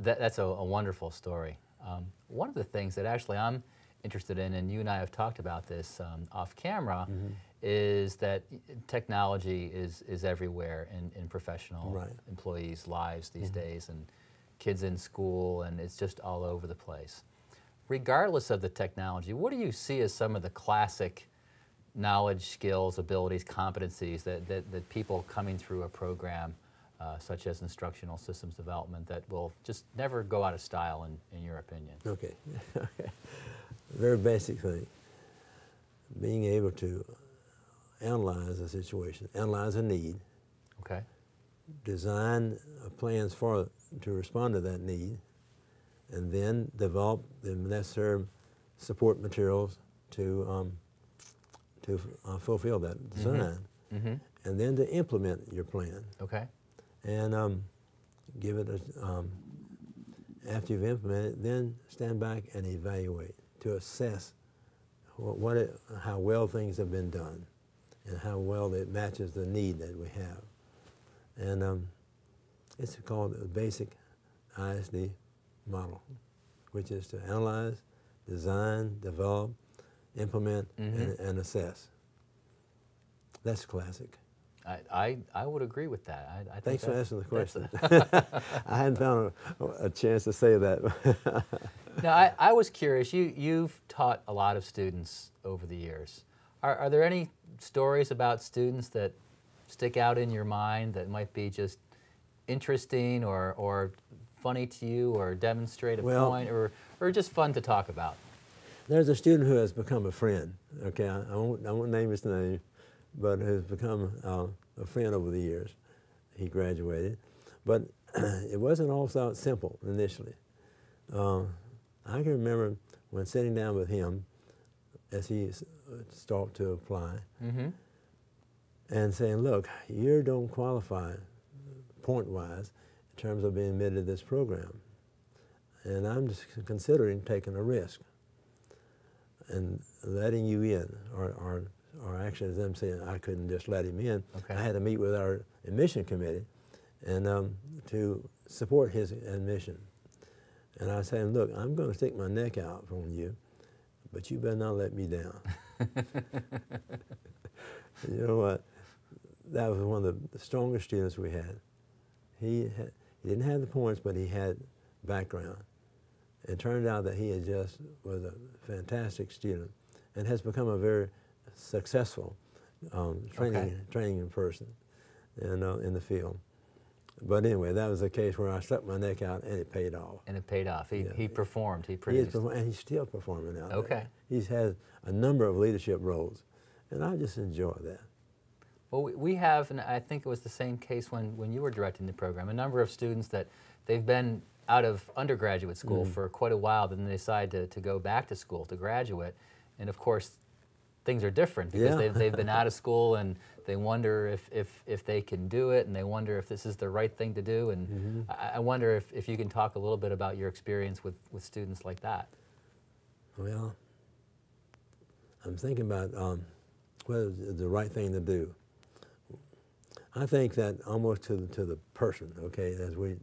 That's a wonderful story. One of the things that actually I'm interested in, and you and I have talked about this off camera, is that technology is everywhere in professional employees' lives these days, and kids in school, and it's just all over the place. Regardless of the technology, what do you see as some of the classic knowledge, skills, abilities, competencies that people coming through a program such as Instructional Systems Development that will just never go out of style in your opinion? Okay. Very basic thing. Being able to analyze a situation, analyze a need, design plans to respond to that need, and then develop the necessary support materials to fulfill that design, and then to implement your plan. And give it after you've implemented it, then stand back and evaluate to assess how well things have been done and how well it matches the need that we have. And it's called the basic ISD model, which is to analyze, design, develop, implement, and assess. That's classic. I would agree with that. I think Thanks for asking the question. I hadn't found a chance to say that. Now, I was curious, you've taught a lot of students over the years. Are there any stories about students that stick out in your mind that might be just interesting or funny to you or demonstrate a point or just fun to talk about? There's a student who has become a friend, okay? I won't name his name, but has become a friend over the years. He graduated, but it wasn't all so simple initially. I can remember when sitting down with him as he started to apply and saying, look, you don't qualify point-wise in terms of being admitted to this program, and I'm just considering taking a risk and letting you in, or actually as them saying I couldn't just let him in. I had to meet with our admission committee and to support his admission. And I was saying, look, I'm going to stick my neck out for you, but you better not let me down. You know what? That was one of the strongest students we had. He didn't have the points, but he had background. It turned out that he was a fantastic student and has become a very successful training person in the field. But anyway, that was a case where I stuck my neck out and it paid off. And it paid off. He performed. He produced. And he's still performing out there. He's had a number of leadership roles, and I just enjoy that. Well, we have, and I think it was the same case when you were directing the program, a number of students that they've been out of undergraduate school for quite a while, then they decide to go back to school to graduate, and of course things are different because they've been out of school and they wonder if they can do it, and they wonder if this is the right thing to do, and I wonder if you can talk a little bit about your experience with students like that. Well, I'm thinking about what is the right thing to do. I think that almost to the person, okay, as we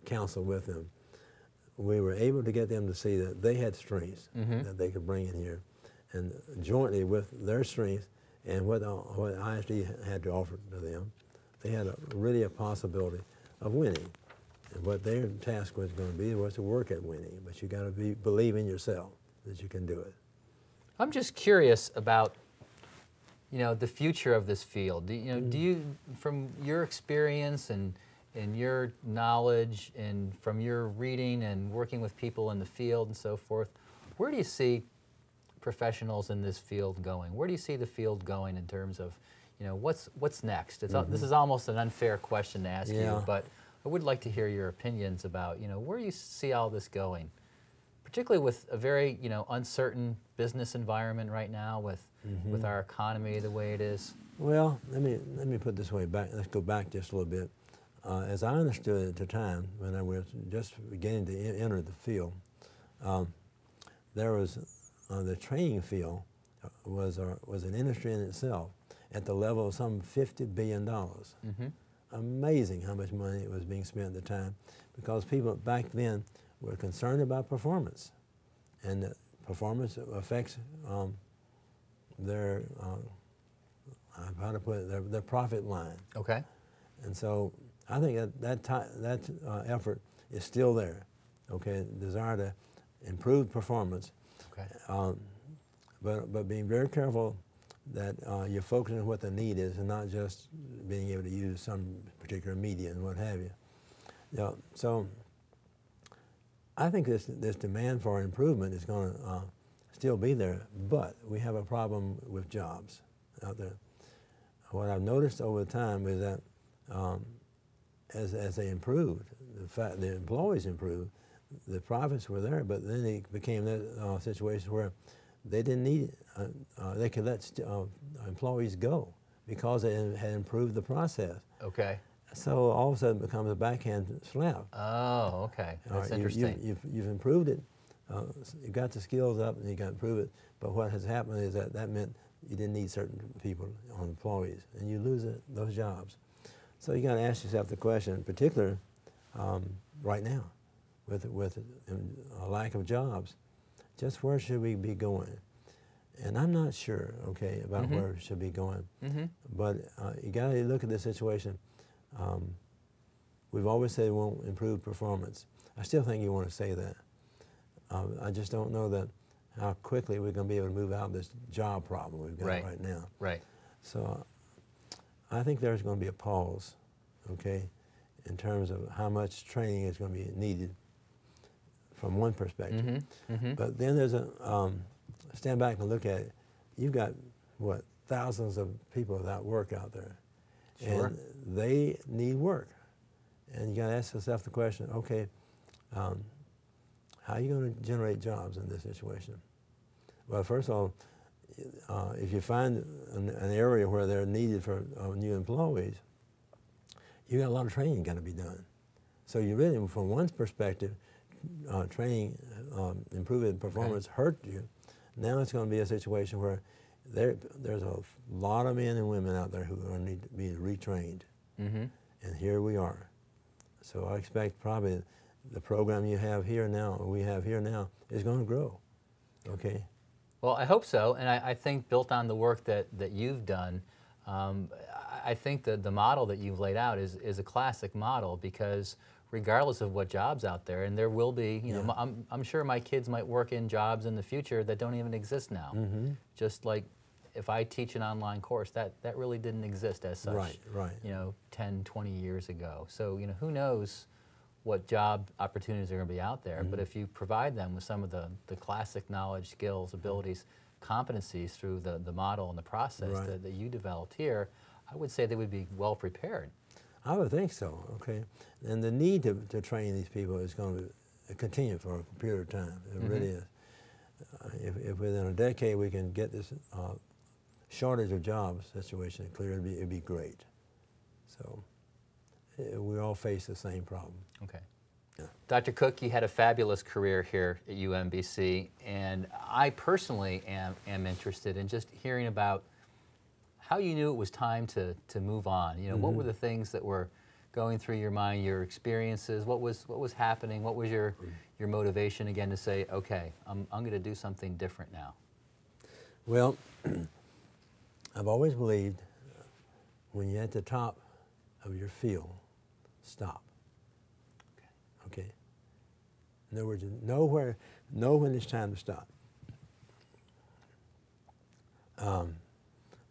counsel with them, we were able to get them to see that they had strengths that they could bring in here, and jointly with their strengths and what ISD had to offer to them, they had really a possibility of winning. And what their task was going to be was to work at winning, but you got to believe in yourself that you can do it. I'm just curious about, the future of this field. Do you, from your experience and your knowledge and from your reading and working with people in the field and so forth, where do you see professionals in this field going? Where do you see the field going in terms of, what's next? This is almost an unfair question to ask you, but I would like to hear your opinions about, where you see all this going, particularly with a very, uncertain business environment right now with our economy the way it is. Well, let me put it this way. Let's go back just a little bit. As I understood it at the time, when I was just beginning to enter the field, there was the training field was an industry in itself at the level of some $50 billion amazing how much money was being spent at the time, because people back then were concerned about performance, and performance affects their how to put it, their profit line. Okay. And so I think that effort is still there. Okay, desire to improve performance. Okay. But being very careful that you're focusing on what the need is and not just being able to use some particular media and what have you. So I think this demand for improvement is going to still be there, but we have a problem with jobs out there. What I've noticed over time is that as they improved, the employees improved, the profits were there, but then it became that situation where they didn't need, they could let employees go because they had improved the process. Okay. So all of a sudden it becomes a backhand slap. Oh, okay. That's interesting. You've improved it, you got the skills up and you got to improve it, but what has happened is that meant you didn't need certain people on employees, and you lose those jobs. So you got to ask yourself the question, in particular, right now, with a lack of jobs, just where should we be going? And I'm not sure, okay, about where we should be going. But you got to look at this situation. We've always said we won't improve performance. I still think you want to say that. I just don't know that how quickly we're going to be able to move out of this job problem we've got right now. Right. So I think there's going to be a pause, okay, in terms of how much training is going to be needed from one perspective. But then there's stand back and look at it. You've got, what, thousands of people without work out there. Sure. And they need work. And you got to ask yourself the question, okay, how are you going to generate jobs in this situation? Well, first of all, if you find an area where they're needed for new employees, you got a lot of training got to be done. So you really, from one's perspective, training, improving performance hurt you. Now it's going to be a situation where there's a lot of men and women out there who are going to need to be retrained. And here we are. So I expect probably the program you have here now, or we have here now, is going to grow. Okay. Well, I hope so, and I think built on the work that you've done, I think that the model that you've laid out is a classic model, because regardless of what jobs out there, and there will be, you know, I'm sure my kids might work in jobs in the future that don't even exist now. Just like if I teach an online course, that really didn't exist as such, you know, 10, 20 years ago. So, you know, who knows what job opportunities are going to be out there, but if you provide them with some of the classic knowledge, skills, abilities, competencies through the model and the process that you developed here, I would say they would be well prepared. I would think so, okay. And the need to train these people is going to continue for a period of time. It really is. If within a decade we can get this shortage of jobs situation clear, it'd be great. So we all face the same problem. Okay. Dr. Cook, you had a fabulous career here at UMBC, and I personally am interested in just hearing about how you knew it was time to move on. You know, what were the things that were going through your mind, your experiences, what was happening, what was your motivation again to say, okay, I'm going to do something different now? Well, I've always believed when you're at the top of your field, stop. Okay. In other words, know when it's time to stop.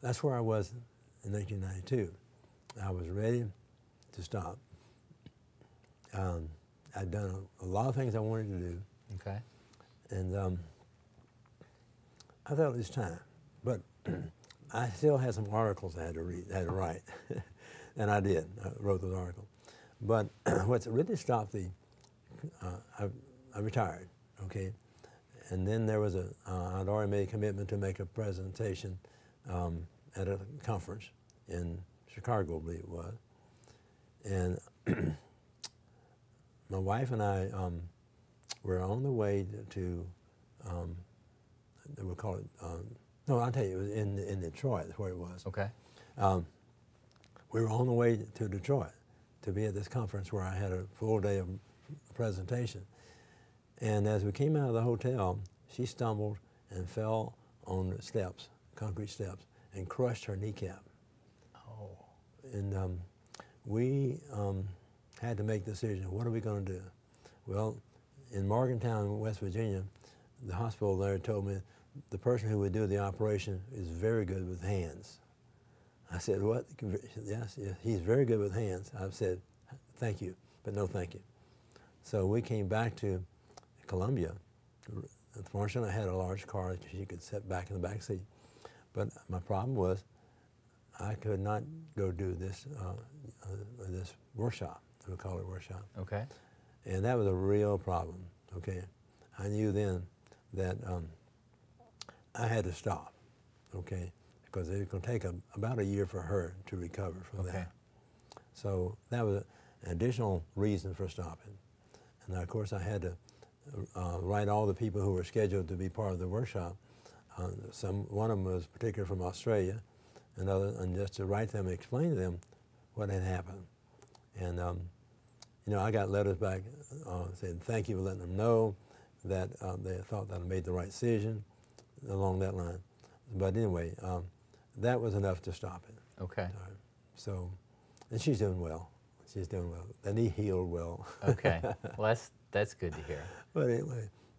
That's where I was in 1992. I was ready to stop. I'd done a lot of things I wanted to do. Okay. And I thought it was time. But I still had some articles I had to read, had to write. And I did. I wrote those articles. But what's really stopped I retired, okay? And then there was I'd already made a commitment to make a presentation at a conference in Chicago, I believe it was. And my wife and I were on the way to they would call it, no, I'll tell you, it was in Detroit, that's where it was. Okay. we were on the way to Detroit to be at this conference where I had a full day of presentation. And as we came out of the hotel, she stumbled and fell on the steps, concrete steps, and crushed her kneecap. Oh. And we had to make the decision, what are we going to do? Well, in Morgantown, West Virginia, the hospital there told me the person who would do the operation is very good with hands. I said, what? Yes, he's very good with hands. I said, thank you, but no thank you. So we came back to Columbia. Fortunately, I had a large car that she could sit back in the back seat. But my problem was I could not go do this this workshop. We call it workshop. Okay. And that was a real problem. Okay. I knew then that I had to stop. Okay. Because it was going to take about a year for her to recover from that. So that was an additional reason for stopping. And of course, I had to write all the people who were scheduled to be part of the workshop. One of them was particularly from Australia, and just to write them and explain to them what had happened. And you know, I got letters back saying thank you for letting them know that they thought that I made the right decision along that line. But anyway, that was enough to stop it. Okay. So, and she's doing well. She's doing well. The knee healed well. Okay. Well, that's good to hear. But anyway,